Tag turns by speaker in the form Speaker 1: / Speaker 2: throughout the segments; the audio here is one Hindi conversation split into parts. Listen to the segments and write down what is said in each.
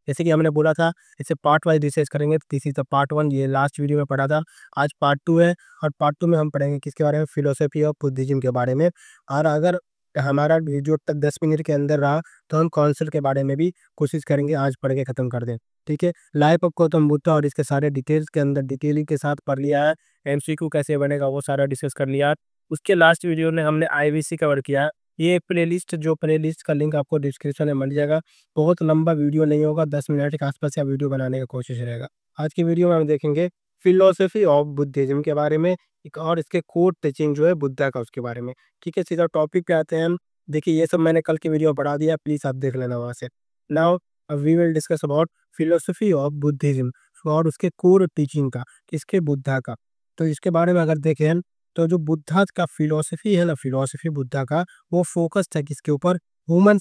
Speaker 1: जैसे कि हमने बोला था इसे पार्ट वाइज रिसर्च करेंगे, तो दिस इज द पार्ट 1, ये लास्ट वीडियो में पढ़ा था। आज पार्ट 2 है, और पार्ट 2 में हम पढ़ेंगे किसके बारे में, फिलोसफी ऑफ बुद्धिज्म के बारे में। और अगर हमारा वीडियो तक 10 मिनट के अंदर रहा तो हम कॉन्सेप्ट के बारे में भी कोशिश करेंगे आज पढ़ के खत्म कर दें। ठीक है, लाइफ ऑफ गौतम बुद्ध और इसके सारे डिटेल्स के अंदर डिटेलिंग के साथ पढ़ लिया है। एमसीक्यू कैसे बनेगा वो सारा डिस्कस कर लिया। उसके लास्ट वीडियो में हमने आईवीसी कवर किया है। ये प्लेलिस्ट का लिंक आपको डिस्क्रिप्शन में मिल जाएगा। बहुत लंबा वीडियो नहीं होगा, 10 मिनट के आसपास या वीडियो बनाने का कोशिश रहेगा। आज की वीडियो में हम देखेंगे फिलोसफी ऑफ बुद्धिज्म के बारे में, एक और इसके कोर टीचिंग जो है बुद्धा का, उसके बारे में। ठीक है, सीधा टॉपिक पे आते हैं हम। देखिए ये सब मैंने कल की वीडियो पढ़ा दिया, प्लीज आप देख लेना वहां से। Now we will discuss about philosophy of Buddhism और उसके कोर टीचिंग का, किसके, बुद्धा का। तो इसके बारे में अगर देखें हम, तो जो बुद्धा का फिलोसफी है ना, फिलोसफी बुद्धा का, वो फोकस था किसके ऊपर, ह्यूमन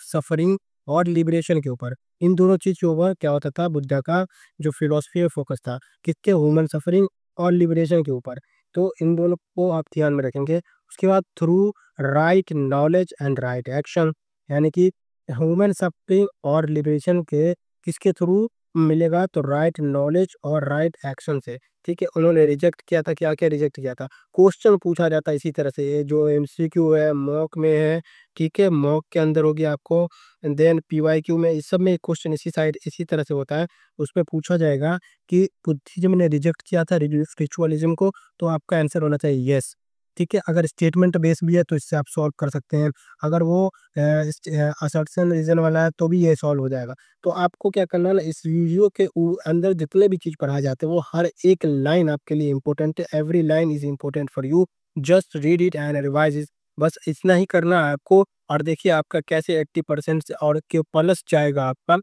Speaker 1: सफरिंग और लिबरेशन के ऊपर। इन दोनों चीज के ऊपर क्या होता था, बुद्धा का जो फिलोसफी है फोकस था किसके, ह्यूमन सफरिंग और लिबरेशन के ऊपर। तो इन दोनों को आप ध्यान में रखेंगे। उसके बाद through right knowledge and right action, यानी कि ह्यूमन सफरिंग और लिबरेशन के किसके थ्रू मिलेगा, तो राइट नॉलेज और राइट एक्शन से। ठीक है, उन्होंने रिजेक्ट किया था, क्या क्या रिजेक्ट किया था, क्वेश्चन पूछा जाता है इसी तरह से। ये जो एमसीक्यू है मॉक में है, ठीक है, मॉक के अंदर होगी आपको, देन पीवाईक्यू में, इस सब में क्वेश्चन इसी तरह से होता है। उसमें पूछा जाएगा कि बुद्धिज्म ने रिजेक्ट किया था स्पिरिचुअलिज्म को, तो आपका आंसर होना चाहिए यस। ठीक है, अगर स्टेटमेंट बेस भी है तो इससे आप सॉल्व कर सकते हैं। अगर वो असर्शन रीजन वाला है तो भी ये सॉल्व हो जाएगा। तो आपको क्या करना है ना, इस वीडियो के अंदर जितने भी चीज पढ़ाए जाते हैं वो हर एक लाइन आपके लिए इंपॉर्टेंट है। Every line is important for you, just read it and revise it. बस इतना ही करना है आपको। और देखिए आपका कैसे 80% और के प्लस जाएगा आपका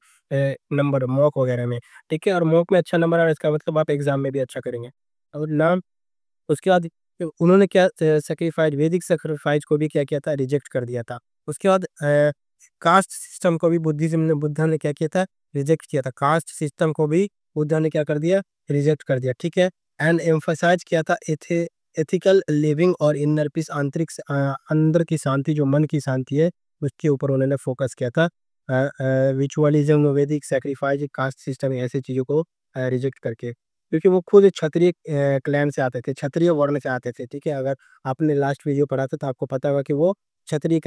Speaker 1: नंबर मॉक वगैरह में। ठीक है, और मॉक में अच्छा नंबर आ रहा है इसका मतलब आप एग्जाम में भी अच्छा करेंगे। और नाम, उसके बाद उन्होंने क्या सेक्रीफाइस, वैदिक सेक्रीफाइस को भी क्या किया था, रिजेक्ट कर दिया था। उसके बाद कास्ट सिस्टम को भी बुद्धा ने क्या किया था, रिजेक्ट किया था। कास्ट सिस्टम को भी बुद्धा ने क्या कर दिया, रिजेक्ट कर दिया। ठीक है, एंड एम्फसाइज किया था एथिकल लिविंग और इनर पीस, आंतरिक अंदर की शांति, जो मन की शांति है उसके ऊपर उन्होंने फोकस किया था। विचुअलिज्म, वैदिक सेक्रीफाइस, कास्ट सिस्टम, ऐसी चीजों को रिजेक्ट करके, क्योंकि वो खुद क्षत्रिय क्लैन से आते थे, क्षत्रिय वर्ण से आते थे। ठीक है, अगर आपने लास्ट वीडियो पढ़ा था तो आपको पता होगा कि वो क्षत्रिय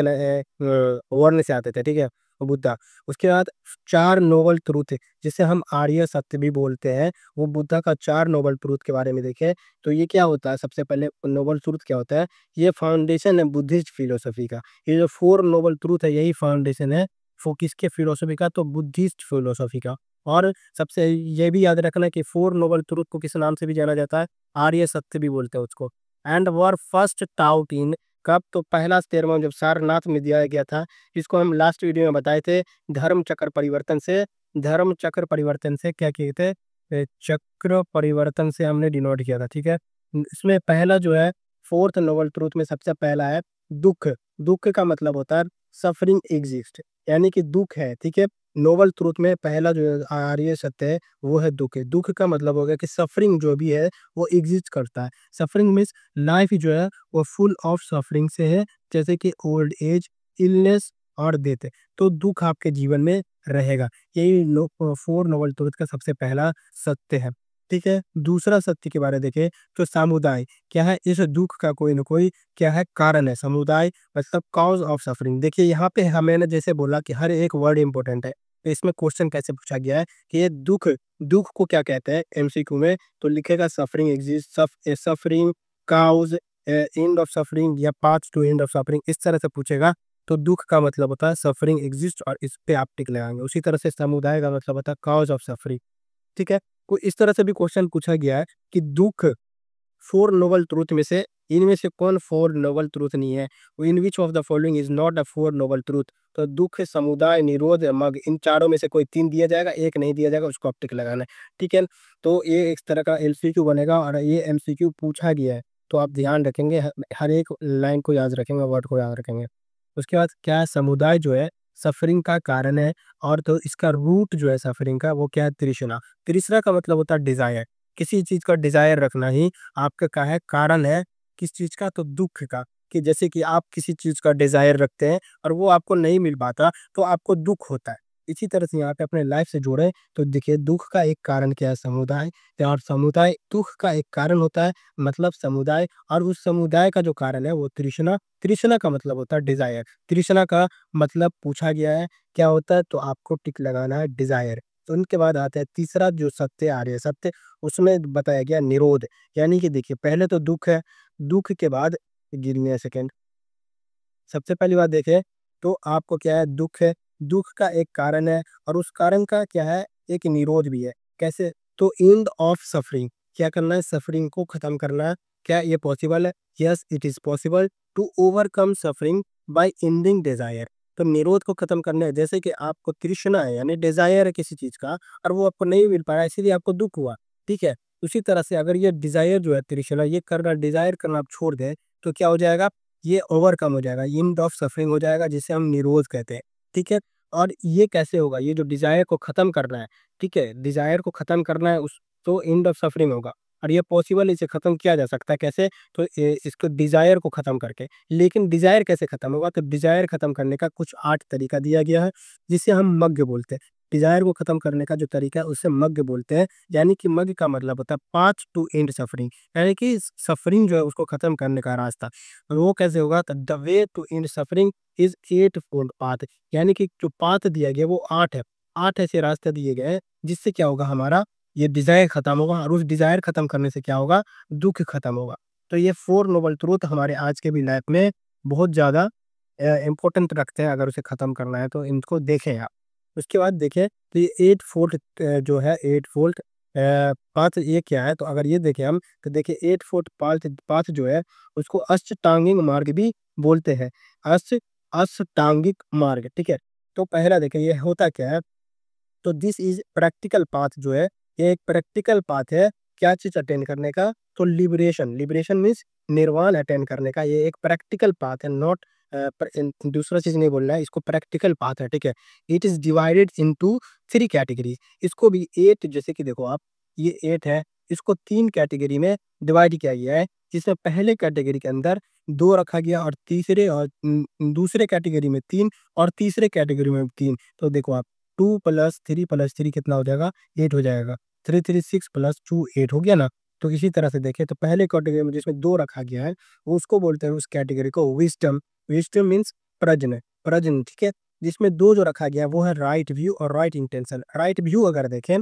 Speaker 1: वर्ण से आते थे। ठीक है, वो बुद्धा। उसके बाद 4 नोबल ट्रूथ, जिसे हम आर्य सत्य भी बोलते हैं, वो बुद्धा का 4 नोबल ट्रूथ के बारे में देखें तो ये क्या होता है। सबसे पहले नोबल ट्रूथ क्या होता है, ये फाउंडेशन है बुद्धिस्ट फिलोसफी का। ये जो 4 नोबल ट्रूथ है यही फाउंडेशन है किसके, फिलोसफी का, तो बुद्धिस्ट फिलोसफी का। और सबसे ये भी याद रखना कि 4 नोबल ट्रूथ को किस नाम से भी जाना जाता है, आर्य सत्य भी बोलते हैं उसको। एंड वर फर्स्ट टाउट इन, कब, तो पहला 13वां जब सारनाथ में दिया गया था, इसको हम लास्ट वीडियो में बताए थे। धर्म चक्र परिवर्तन से क्या किए थे, चक्र परिवर्तन से हमने डिनोट किया था। ठीक है, इसमें पहला जो है 4th नोबल ट्रूथ में सबसे पहला है दुख। दुख का मतलब होता है सफरिंग एग्जिस्ट, यानी कि दुख है। ठीक है, नोबल ट्रूथ में पहला जो आर्य सत्य है वो है दुख है। दुख का मतलब हो गया कि सफरिंग जो भी है वो एग्जिस्ट करता है। सफरिंग मीन्स लाइफ जो है वो फुल ऑफ सफरिंग से है, जैसे कि ओल्ड एज, इलनेस और डेथ। तो दुख आपके जीवन में रहेगा। यही 4 नोबल ट्रूथ का सबसे पहला सत्य है। ठीक है, दूसरा सत्य के बारे में देखें तो समुदाय क्या है, इस दुख का कोई ना कोई क्या है, कारण है। समुदाय मतलब कॉज ऑफ सफरिंग। देखिए यहाँ पे मैंने जैसे बोला कि हर एक वर्ड इंपॉर्टेंट है, तो इसमें क्वेश्चन कैसे पूछा गया है कि ये दुख, दुख को क्या कहते हैं एमसीक्यू में, तो लिखेगा suffering exist, suffering cause, end of suffering या path to end of suffering, इस तरह से पूछेगा। तो दुख का मतलब होता है सफरिंग एग्जिस्ट और इस पे आप टिक लगाएंगे। उसी तरह से समुदाय का मतलब होता है कॉज ऑफ सफरिंग। ठीक है, को इस तरह से भी क्वेश्चन पूछा गया है कि दुख 4 नोबल ट्रूथ में से इनमें से कौन 4 नोबल ट्रूथ नहीं है, in which of the following is not a 4 noble truth. तो दुख, समुदाय, निरोध, मग, इन चारों में से कोई 3 दिया जाएगा, एक नहीं दिया जाएगा, उसको आप टिक लगाना है। ठीक है, तो ये एक तरह का एमसीक्यू बनेगा और ये एमसीक्यू पूछा गया है, तो आप ध्यान रखेंगे, हर एक लाइन को याद रखेंगे, वर्ड को याद रखेंगे। उसके बाद क्या है, समुदाय जो है सफरिंग का कारण है, और तो इसका रूट जो है सफरिंग का वो क्या है, तृष्णा। तृष्णा का मतलब होता है डिजायर, किसी चीज का डिजायर रखना ही आपका क्या है, कारण है। किस चीज का, तो दुख का। कि जैसे कि आप किसी चीज का डिजायर रखते हैं और वो आपको नहीं मिल पाता तो आपको दुख होता है। इसी तरह से यहाँ पे अपने लाइफ से जोड़ें तो देखिए दुःख का एक कारण क्या है? समुदाय। और समुदाय दुःख का एक कारण होता है, मतलब समुदाय, और उस समुदाय का जो कारण है वो तृष्णा। तृष्णा का मतलब होता है डिज़ायर। तृष्णा का मतलब पूछा गया है क्या होता है? तो आपको टिक लगाना है डिज़ायर। तो उनके बाद आता है तीसरा जो सत्य आर्य सत्य, उसमें बताया गया निरोध। यानी कि देखिए पहले तो दुःख है, दुःख के बाद गिव मी अ सेकंड। सबसे पहली बात देखें तो आपको क्या है? दुःख है, दुःख का एक कारण है और उस कारण का क्या है? एक निरोध भी है। कैसे? तो एंड ऑफ सफरिंग, क्या करना है? सफरिंग को खत्म करना है। क्या ये पॉसिबल है? Yes it is possible to overcome suffering by ending desire. तो निरोध को खत्म करना है, जैसे कि आपको तृष्णा है यानी डिजायर है किसी चीज का और वो आपको नहीं मिल पाया इसीलिए आपको दुःख हुआ। ठीक है, उसी तरह से अगर ये डिजायर जो है तृष्णा ये करना डिजायर करना आप छोड़ दें तो क्या हो जाएगा? ये ओवरकम हो जाएगा, एंड ऑफ सफरिंग हो जाएगा जिसे हम निरोध कहते हैं। ठीक है, और ये कैसे होगा? ये जो डिजायर को खत्म करना है, ठीक है, डिजायर को खत्म करना है उस तो एंड ऑफ सफरिंग होगा और ये पॉसिबल, इसे खत्म किया जा सकता है कैसे? तो इसको डिजायर को खत्म करके। लेकिन डिजायर कैसे खत्म होगा? तो डिजायर खत्म करने का कुछ 8 तरीका दिया गया है जिसे हम मग्ग बोलते हैं। डिजायर को खत्म करने का जो तरीका है उसे मग्ग बोलते हैं। यानी कि मग्ग का मतलब होता है पाथ टू एंड सफरिंग, यानी कि सफरिंग जो है उसको खत्म करने का रास्ता। और वो कैसे होगा? तो the way to end suffering is 8 fold path, यानी कि जो पाथ दिया गया वो 8 है। 8 ऐसे रास्ते दिए गए हैं जिससे क्या होगा? हमारा ये डिजायर खत्म होगा और उस डिजायर खत्म करने से क्या होगा? दुःख खत्म होगा। तो ये 4 नोबल ट्रुथ हमारे आज के भी लाइफ में बहुत ज़्यादा इम्पोर्टेंट रखते हैं, अगर उसे खत्म करना है तो इनको देखें आप। उसके बाद देखें तो ये 8 फोल्ड जो है 8 फोल्ड पाथ ये क्या है? तो अगर ये देखें हम तो देखिए 8 फोल्ड पाथ पाथ जो है उसको अष्टांगिक मार्ग भी बोलते हैं। अष्ट अष्टांगिक मार्ग, ठीक है? तो पहला देखें ये होता क्या है? तो दिस इज प्रैक्टिकल पाथ जो है, ये एक प्रैक्टिकल पाथ है क्या चीज अटेंड करने का? तो लिबरेशन। लिबरेशन मीन्स निर्वाण अटेंड करने का, ये एक प्रैक्टिकल पाथ है, नॉट दूसरा चीज नहीं बोल रहा है, इसको प्रैक्टिकल पाथ है। ठीक है, it is divided into 3 category. इसको भी 8, जैसे कि देखो आप ये 8 है, इसको 3 कैटेगरी में डिवाइड किया गया है, जिसमें पहले कैटेगरी के अंदर 2 रखा गया और तीसरे और दूसरे कैटेगरी में 3 और तीसरे कैटेगरी में 3। तो देखो आप 2 + 3 कितना हो जाएगा? 8 हो जाएगा। 3 3 6 + 2 8 हो गया ना? तो इसी तरह से देखें तो पहले कैटेगरी में जिसमें 2 रखा गया है, वो उसको बोलते हैं उस कैटेगरी को विज़डम। विज़डम मीन्स प्रज्ञ, प्रज्ञ, ठीक है? जिसमें 2 जो रखा गया है वो है राइट व्यू और राइट इंटेंशन। राइट व्यू अगर देखें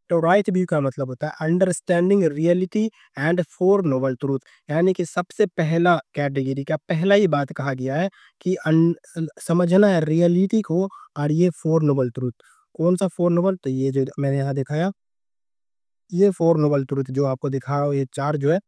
Speaker 1: तो राइट व्यू का मतलब होता है understanding reality and 4 noble truth. यानी कि सबसे पहला कैटेगरी का पहला ही बात कहा गया है कि समझना है रियलिटी को और ये 4 नोबल ट्रूथ। कौन सा 4 नोबल? तो ये जो मैंने यहाँ दिखाया, ये 4 नोबल ट्रुथ जो आपको दिखा ये 4 जो है,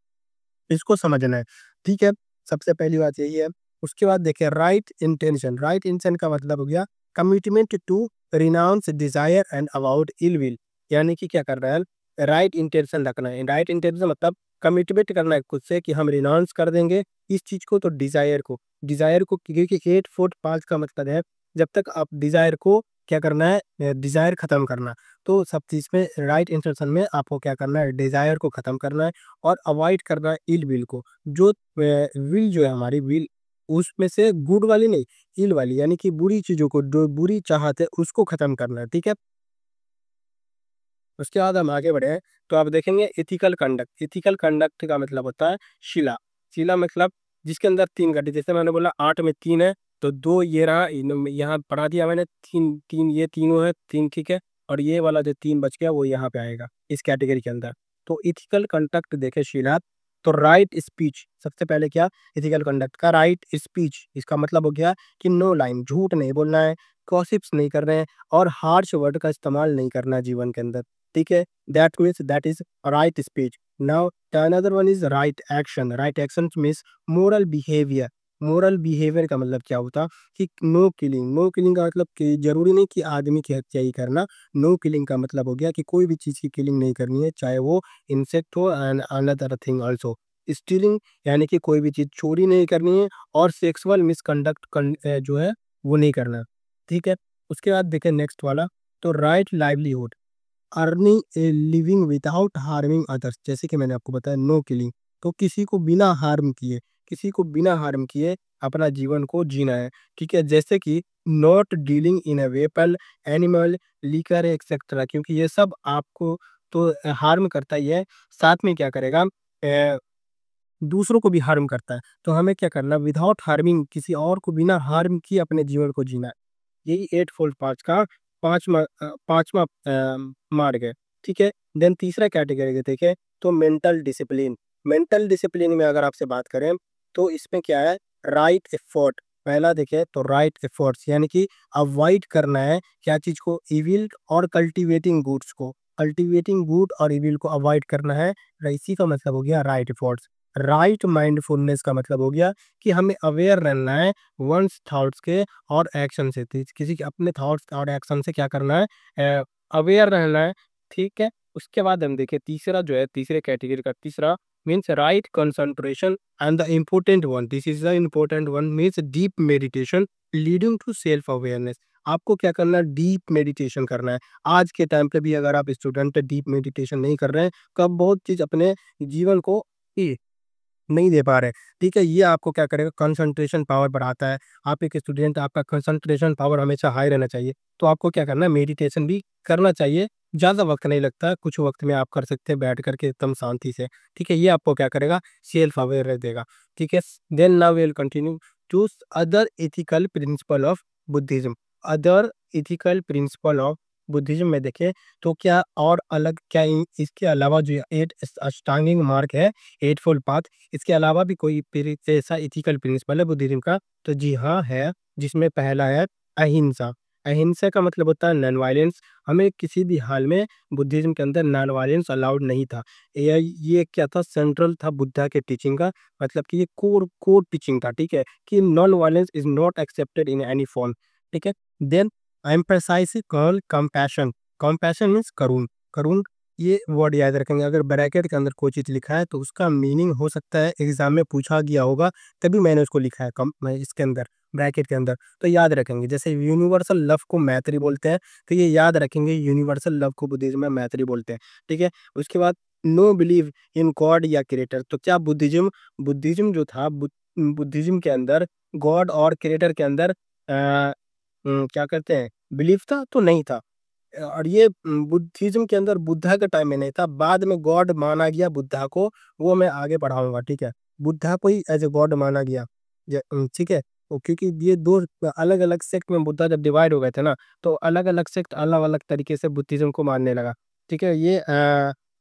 Speaker 1: इसको समझना है। ठीक है? सबसे पहली बात यही है। उसके बाद देखिए राइट इंटेंशन। राइट इंटेंशन का मतलब हो गया commitment to renounce desire and avoid ill will. यानी कि क्या कर रहा है? राइट इंटेंशन रखना है। राइट इंटेंशन मतलब कमिटमेंट करना है खुद से कि हम रिनाउंस कर देंगे इस चीज़ को, तो डिज़ायर को। डिज़ायर को क्योंकि 8 फुट 5 का मतलब है जब तक आप डिज़ायर को क्या करना है? डिज़ायर खत्म करना। तो सब चीज़ में राइट इंटेंशन में आपको क्या करना है? डिज़ायर को खत्म करना है और अवॉइड करना है इल विल को। जो विल जो है हमारी विल, उसमें से गुड वाली नहीं, इल वाली, यानी कि बुरी चीज़ों को, जो बुरी चाहत है उसको खत्म करना है। ठीक है? उसके बाद हम आगे बढ़े तो आप देखेंगे एथिकल कंडक्ट। एथिकल कंडक्ट का मतलब होता है शीला। शीला मतलब जिसके अंदर 3 घंटे, जैसे मैंने बोला 8 में 3 है तो 2 ये रहा, यहाँ पढ़ा दिया मैंने, 3 3 ये तीनों है 3, ठीक है? और ये वाला जो 3 बच गया वो यहाँ पे आएगा इस कैटेगरी के अंदर। तो एथिकल कंडक्ट देखे शीला, तो राइट स्पीच सबसे पहले क्या? एथिकल कंडक्ट का राइट स्पीच, इसका मतलब हो गया कि नो लाइन, झूठ नहीं बोलना है, गॉसिप्स नहीं कर रहे हैं और हार्श वर्ड का इस्तेमाल नहीं करना है जीवन के अंदर। ठीक है? That means that is right speech. Now the another one is right action. Right action means moral behaviour. Moral behaviour का मतलब क्या होता? कि नो किलिंग। नो किलिंग का मतलब कि जरूरी नहीं कि आदमी की हत्या ही करना। नो किलिंग का मतलब हो गया कि कोई भी चीज़ की किलिंग नहीं करनी है, चाहे वो इंसेक्ट हो and another thing also. Stealing यानी कि कोई भी चीज़ चोरी नहीं करनी है और सेक्सुअल मिसकंडक्ट जो है वो नहीं करना। ठीक है? उसके बाद देखें नेक्स्ट वाला, तो right livelihood, earning a living without harming others. जैसे कि मैंने आपको बताया नो किलिंग, तो किसी को बिना हार्म किए, किसी को बिना हार्म किए अपना जीवन को जीना है, ठीक है? जैसे कि not dealing in a weapon, animal, liquor etcetera, क्योंकि ये सब आपको तो हार्म करता ही है, साथ में क्या करेगा दूसरों को भी हार्म करता है। तो हमें क्या करना है, विदाउट हार्मिंग, किसी और को बिना हार्म किए अपने जीवन को जीना है। यही एट फोल्ड पाँच का पाँचवा मार्ग है, ठीक है? देन तीसरा कैटेगरी देखें तो मेंटल डिसिप्लिन। मेंटल डिसिप्लिन में अगर आपसे बात करें तो इसमें क्या है, राइट एफर्ट। पहला देखें तो राइट एफर्ट्स, यानी कि अवॉइड करना है क्या चीज को, इविल और कल्टीवेटिंग गुड्स को। कल्टीवेटिंग गुड और इविल को अवॉइड करना है, इसी का मतलब हो गया राइट एफर्ट्स। राइट माइंडफुलनेस का मतलब हो गया कि हमें अवेयर रहना है वंस थॉट्स के और एक्शन से। किसी के अपने थॉट्स और एक्शन से क्या करना है, अवेयर रहना है, ठीक है? उसके बाद हम देखें तीसरा जो है, तीसरे कैटेगरी का तीसरा means right concentration and the important one, this is the important one, means deep meditation leading to self awareness. आपको क्या करना है, डीप मेडिटेशन करना है। आज के टाइम पे भी अगर आप स्टूडेंट डीप मेडिटेशन नहीं कर रहे हैं तो आप बहुत चीज अपने जीवन को नहीं दे पा रहे, ठीक है? ये आपको क्या करेगा, कंसंट्रेशन पावर बढ़ाता है। आप एक स्टूडेंट, आपका कंसंट्रेशन पावर हमेशा हाई रहना चाहिए, तो आपको क्या करना है, मेडिटेशन भी करना चाहिए। ज़्यादा वक्त नहीं लगता, कुछ वक्त में आप कर सकते हैं बैठ करके एकदम शांति से, ठीक है? ये आपको क्या करेगा, सेल्फ अवेयर देगा, ठीक है? Then now will continue to other ethical principle of Buddhism. Other ethical principle of Buddhism में देखें तो क्या और अलग क्या इसके अलावा जो एट अष्टांगिक मार्ग है, एट फोल्ड पाथ, इसके अलावा भी कोई ऐसा एथिकल प्रिंसिपल है बुद्धिज्म का? तो जी हाँ है, जिसमें पहला है अहिंसा। अहिंसा का मतलब होता है नॉन वायलेंस। हमें किसी भी हाल में बुद्धिज्म के अंदर नॉन वायलेंस अलाउड नहीं था। ये क्या था, सेंट्रल था बुद्धा के टीचिंग का, मतलब कि ये कोर कोर टीचिंग था, ठीक है? कि non violence is not accepted in any form, ठीक है? Then emphasise call compassion. Compassion means करुण। करुण, ये वर्ड याद रखेंगे। अगर ब्रैकेट के अंदर कोई चीज़ लिखा है तो उसका मीनिंग हो सकता है एग्जाम में पूछा गया होगा, तभी मैंने उसको लिखा है कम मैं इसके अंदर ब्रैकेट के अंदर, तो याद रखेंगे। जैसे यूनिवर्सल लव को मैत्री बोलते हैं, तो ये याद रखेंगे, यूनिवर्सल लव को बुद्धिज्म में मैत्री बोलते हैं, ठीक है? उसके बाद नो बिलीव इन गॉड या क्रिएटर। तो क्या बुद्धिज्म बुद्धिज्म जो था, बुद्धिज्म के अंदर गॉड और क्रिएटर के अंदर क्या करते हैं, बिलीफ था? तो नहीं था। और ये बुद्धिज्म के अंदर बुद्धा के टाइम में नहीं था, बाद में गॉड माना गया बुद्धा को, वो मैं आगे पढ़ाऊंगा, ठीक है? बुद्धा को ही एज ए गॉड माना गया, ठीक है? क्योंकि ये दो अलग अलग सेक्ट में बुद्धा जब डिवाइड हो गए थे ना, तो अलग अलग सेक्ट अलग अलग तरीके से बुद्धिज्म को मानने लगा, ठीक है? ये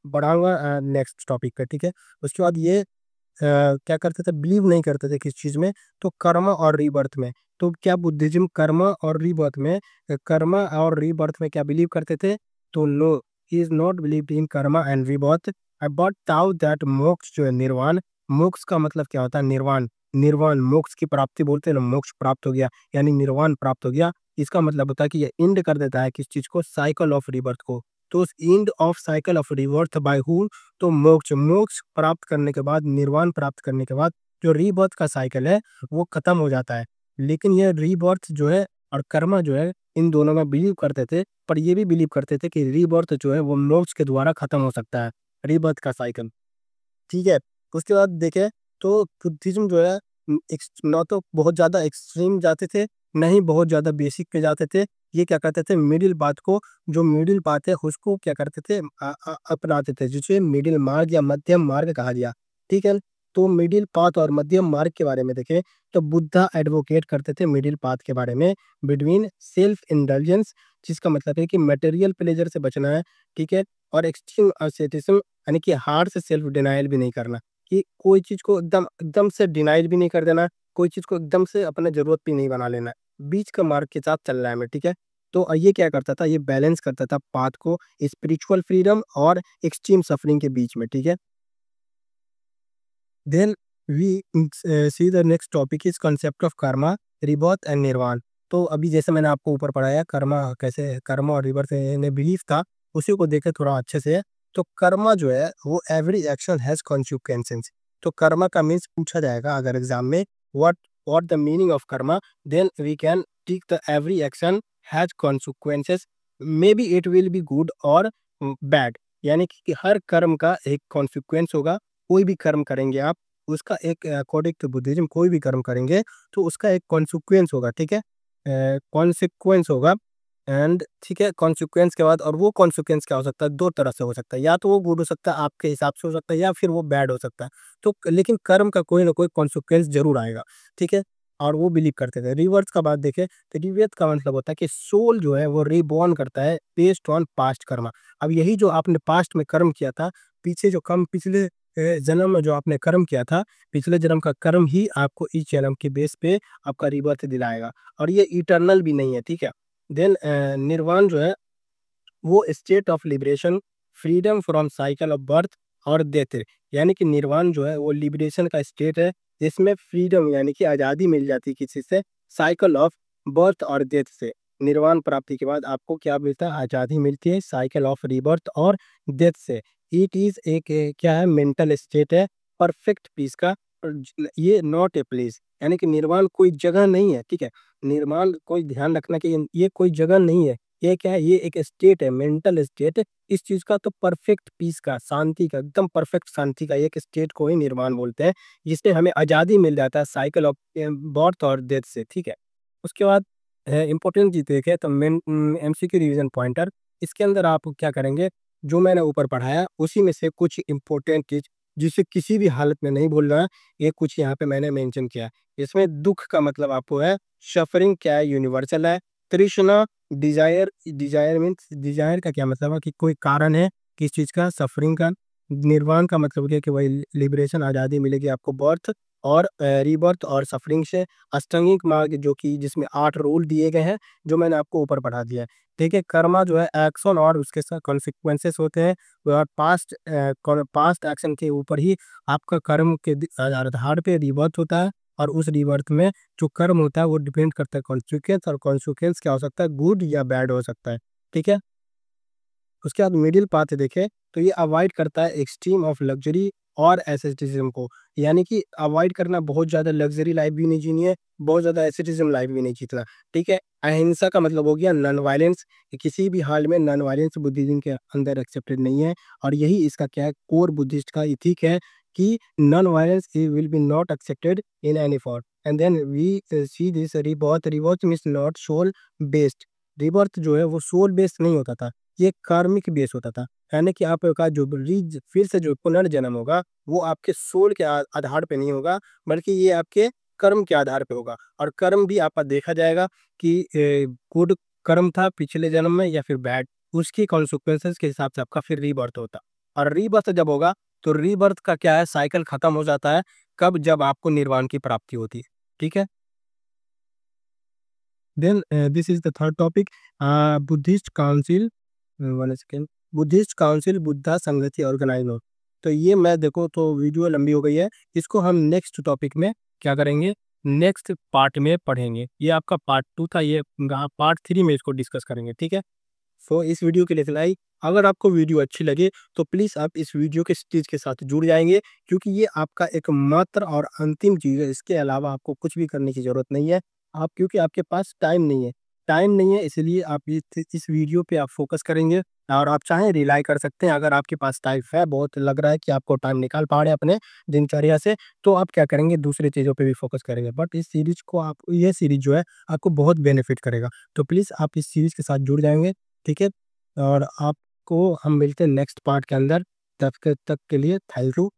Speaker 1: बढ़ाऊंगा नेक्स्ट टॉपिक पे, ठीक है? उसके बाद ये क्या करते थे, बिलीव नहीं करते थे किस चीज में, तो कर्म और रीबर्थ में। तो क्या बुद्धिज्म कर्म और रीबर्थ में क्या बिलीव करते थे? तो no, he is not believe in karma and rebirth, but ताउ दैट मोक्ष जो है निर्वाण। मोक्ष का मतलब क्या होता है, निर्वाण। निर्वाण मोक्ष की प्राप्ति बोलते हैं ना, मोक्ष प्राप्त हो गया यानी निर्वाण प्राप्त हो गया। इसका मतलब होता है कि ये एंड कर देता है किस चीज को, साइकिल ऑफ रिबर्थ को। तो उस end of cycle of rebirth by who, तो मोक्ष, मोक्ष प्राप्त करने के बाद, निर्वाण प्राप्त करने के बाद जो रीबर्थ का साइकिल है वो खत्म हो जाता है। लेकिन ये रीबर्थ जो है और कर्म जो है, इन दोनों में बिलीव करते थे, पर ये भी बिलीव करते थे कि रीबर्थ जो है वो मोक्ष के द्वारा खत्म हो सकता है, रीबर्थ का साइकिल, ठीक है? उसके बाद देखें तो बुद्धिज्म जो है ना तो बहुत ज़्यादा एक्सट्रीम जाते थे, ना ही बहुत ज़्यादा बेसिक पे जाते थे। ये क्या करते थे, मिडिल पाथ को, जो मिडिल पाथ है उसको क्या करते थे, अपनाते थे, जिसे मिडिल मार्ग या मध्यम मार्ग कहा गया, ठीक है? तो मिडिल पाथ और मध्यम मार्ग के बारे में देखें तो बुद्धा एडवोकेट करते थे मिडिल पाथ के बारे में, बिटवीन सेल्फ इंडल्जेंस, जिसका मतलब है कि मटेरियल प्लेजर से बचना है, ठीक है? और एक्सट्रीम asceticism, यानी कि हार्ड से सेल्फ डिनाइल भी नहीं करना, कि कोई चीज को एकदम एकदम से डिनाइल भी नहीं कर देना, कोई चीज को एकदम से अपने जरूरत भी नहीं बना लेना, बीच का मार्ग के साथ चल रहा है हमें, ठीक है? तो ये क्या करता था, ये बैलेंस करता था पाथ को स्पिरिचुअल फ्रीडम और एक्सट्रीम सफरिंग के बीच में, ठीक है? Then we see the next topic is concept of karma, rebirth and nirvana. तो अभी जैसे मैंने आपको ऊपर पढ़ाया कर्मा कैसे, कर्मा और रिबर्थ में बिलीफ था, उसी को देखे थोड़ा अच्छे से। तो कर्मा जो है वो एवरी एक्शन हैज कॉन्सिक्वेंसेस। तो कर्मा का मीन्स पूछा जाएगा अगर एग्जाम में, what what the meaning of karma, then we can tick the every action has consequences, may be it will be good और बैड, यानी कि हर कर्म का एक कॉन्सिक्वेंस होगा। कोई भी कर्म करेंगे आप उसका एक अकॉर्डिंग टू बुद्धिज्म कोई भी कर्म करेंगे तो उसका एक कॉन्सिक्वेंस होगा, ठीक है, कॉन्सिक्वेंस होगा। एंड ठीक है, कॉन्सिक्वेंस के बाद, और वो कॉन्सिक्वेंस क्या हो सकता है, दो तरह से हो सकता है, या तो वो गुड हो सकता है आपके हिसाब से हो सकता है, या फिर वो बैड हो सकता है। तो लेकिन कर्म का कोई ना कोई कॉन्सिक्वेंस जरूर आएगा, ठीक है। और वो बिलीव करते थे। रिवर्स का बात देखें तो रिवर्स का मतलब होता है कि सोल जो है वो रिबॉर्न करता है बेस्ड ऑन पास्ट कर्मा। अब यही जो आपने पास्ट में कर्म किया था, पीछे जो कम पिछले जन्म में जो आपने कर्म किया था, पिछले जन्म का कर्म ही आपको इस जन्म के बेस पे आपका रिबर्थ दिलाएगा, और ये इटर्नल भी नहीं है, ठीक है। देन निर्वाण जो है वो state of liberation, freedom from cycle of birth और डेथ है। यानी कि निर्वाण जो है वो लिबरेशन का स्टेट है, जिसमें फ्रीडम यानी कि आज़ादी मिल जाती है किसी से, साइकिल ऑफ बर्थ और डेथ से। निर्वाण प्राप्ति के बाद आपको क्या मिलता है, आज़ादी मिलती है साइकिल ऑफ रीबर्थ और डेथ से। इट इज़ एक क्या है, मेंटल स्टेट है परफेक्ट पीस का। और ये नॉट ए प्लेस, यानी कि निर्वाण कोई जगह नहीं है, ठीक है। निर्वाण कोई ध्यान रखना कि ये कोई जगह नहीं है, ये क्या है, ये एक स्टेट है, मेंटल स्टेट। इस चीज का तो परफेक्ट पीस का, शांति का, एकदम परफेक्ट शांति का एक स्टेट को ही निर्वाण बोलते हैं, जिससे हमें आजादी मिल जाता है साइकिल ऑफ बर्थ और डेथ से, ठीक है। उसके बाद इंपॉर्टेंट चीज देखें तो एमसीक्यू रिवीजन पॉइंटर, इसके अंदर आप क्या करेंगे, जो मैंने ऊपर पढ़ाया उसी में से कुछ इंपॉर्टेंट चीज, जिसे किसी भी हालत में नहीं भूलना है, ये कुछ यहाँ पे मैंने मेंशन किया है। इसमें दुख का मतलब आपको है, सफरिंग क्या है, यूनिवर्सल है। तृष्णा, डिजायर, डिजायर मीन्स डिजायर का क्या मतलब है कि कोई कारण है किस चीज का, सफरिंग का। निर्वाण का मतलब क्या है कि वही लिबरेशन, आजादी मिलेगी आपको बर्थ और रीबर्थ और सफरिंग से। अष्टांगिक मार्ग जो कि जिसमें 8 रूल दिए गए हैं, जो मैंने आपको ऊपर पढ़ा दिया है, ठीक है। कर्मा जो है एक्शन और उसके साथ कॉन्सिक्वेंसेस होते हैं, और पास्ट एक्शन के ऊपर ही आपका कर्म के आधार पे रिबर्थ होता है, और उस रिबर्थ में जो कर्म होता है वो डिपेंड करता है कॉन्सिक्वेंस, और कॉन्सिक्वेंस क्या हो सकता है, गुड या बैड हो सकता है, ठीक है। उसके बाद मिडिल पाथ देखें तो ये अवॉइड करता है एक्सट्रीम ऑफ लग्जरी और एसेटिज्म को, यानी कि अवॉइड करना, बहुत ज़्यादा लग्जरी लाइफ भी नहीं जीनी है, बहुत ज़्यादा एसेटिज्म लाइफ भी नहीं जीतना, ठीक है। अहिंसा का मतलब हो गया नॉन वायलेंस, किसी भी हाल में नॉन वायलेंस बुद्धिज्म के अंदर एक्सेप्टेड नहीं है, और यही इसका क्या है, कोर बुद्धिस्ट का इथिक है कि non violence will be not accepted in any form. And then we see this rebirth, rebirth means not soul based. रिबर्थ जो है वो सोल बेस्ड नहीं होता था, ये कार्मिक बेस होता था, यानी कि आपका जो फिर से जो पुनर्जन्म होगा वो आपके सोल के आधार पे नहीं होगा, बल्कि ये आपके कर्म के आधार पे होगा। और कर्म भी आपका देखा जाएगा कि गुड कर्म था पिछले जन्म में या फिर बैड, उसकी कॉन्सिक्वेंसेस के हिसाब से आपका फिर रीबर्थ होता। और रीबर्थ जब होगा तो रीबर्थ का क्या है, साइकिल खत्म हो जाता है, कब, जब आपको निर्वाण की प्राप्ति होती है, ठीक है। Then this is the third topic, Buddhist council, one second, Buddhist council Buddha संगति ऑर्गेनाइज हो। तो ये मैं देखो तो वीडियो लंबी हो गई है, इसको हम नेक्स्ट टॉपिक में क्या करेंगे, नेक्स्ट पार्ट में पढ़ेंगे। ये आपका पार्ट 2 था, ये पार्ट 3 में इसको डिस्कस करेंगे, ठीक है। सो इस वीडियो के लिए इतना ही। अगर आपको वीडियो अच्छी लगे तो प्लीज़ आप इस वीडियो के चीज़ के साथ जुड़ जाएंगे, क्योंकि ये आपका एक मात्र और अंतिम चीज़ है, इसके अलावा आपको कुछ भी करने की ज़रूरत नहीं है। आप, क्योंकि आपके पास टाइम नहीं है, इसलिए आप इस वीडियो पे आप फोकस करेंगे, और आप चाहें रिलाई कर सकते हैं। अगर आपके पास टाइम है, बहुत लग रहा है कि आपको टाइम निकाल पा रहे हैं अपने दिनचर्या से, तो आप क्या करेंगे, दूसरी चीज़ों पे भी फोकस करेंगे। बट इस सीरीज को आप, ये सीरीज जो है आपको बहुत बेनिफिट करेगा, तो प्लीज़ आप इस सीरीज के साथ जुड़ जाएंगे, ठीक है। और आपको हम मिलते हैं नेक्स्ट पार्ट के अंदर, तब तक के लिए थैंक यू।